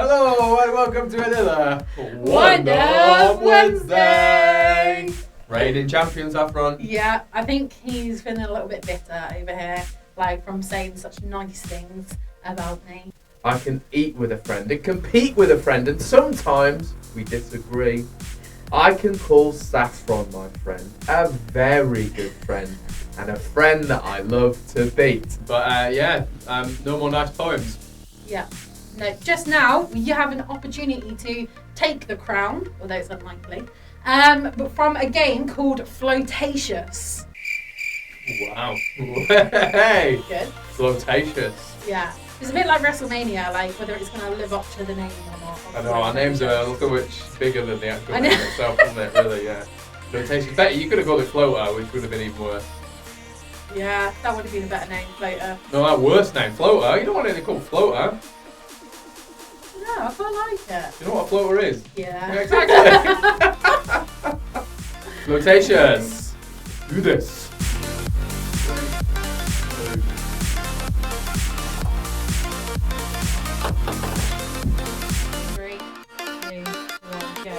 Hello and welcome to another Wonder Wednesday. Reigning champion Saffron. Yeah, I think he's feeling a little bit bitter over here, like from saying such nice things about me. I can eat with a friend and compete with a friend, and sometimes we disagree. I can call Saffron my friend, a very good friend, and a friend that I love to beat. But no more nice poems. Yeah. No, just now you have an opportunity to take the crown, although it's unlikely, but from a game called Floatatious. Wow. Hey! Good. Floatatious. Yeah. It's a bit like WrestleMania, like whether it's going to live up to the name or not. I know, our names are a little bit bigger than the actual name itself, isn't it? Really, yeah. Floatatious. Better, you could have called it Floater, which would have been even worse. Yeah, that would have been a better name, Floater. No, that worse name, Floater. You don't want anything called Floater. No, I quite like it. You know what a floater is? Yeah. Exactly. Floatatious. Do this. 3, 2, 1, go.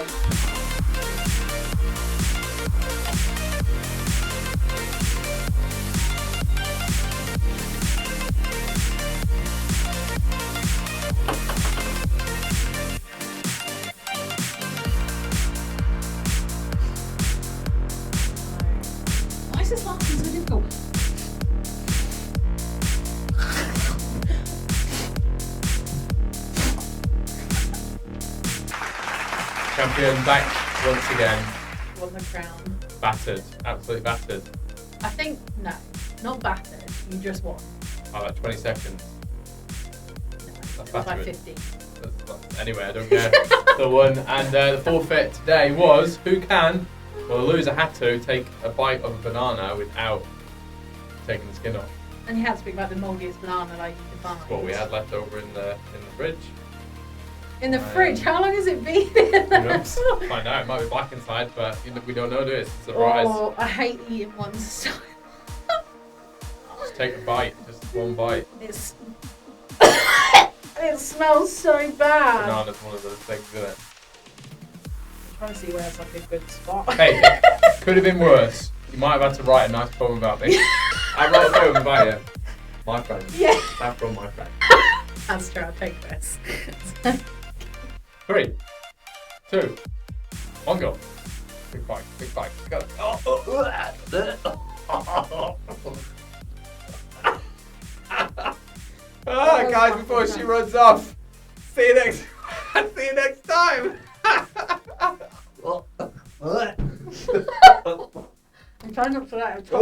Why is this last one so difficult? Champion back once again. Won the crown. Battered. Absolutely battered. I think, no, not battered. You just won. Oh, like 20 seconds. No, That's it was like battered. 50. Anyway, I don't care. The one. And the forfeit today was who can, well, the loser had to take a bite of a banana without taking the skin off. And you had to speak about the moldiest banana like you could find. That's what we had left over in the fridge. In the fridge? How long has it been in Who knows? Find out. It might be black inside, but we don't know, do it? It's a surprise. Oh, I hate eating ones. Just take a bite. Just one bite. It's it smells so bad. Banana's one of those things, isn't it? I'm trying to see where it's like a good spot. Hey, could have been worse. You might have had to write a nice poem about me. I wrote a poem about you. My friend. Yeah. Saffron, my friend. That's true, I'll take this. 3, 2, 1, go. Big bite, go. Guys, before she runs off, see you next time. I'm trying not to let it talk.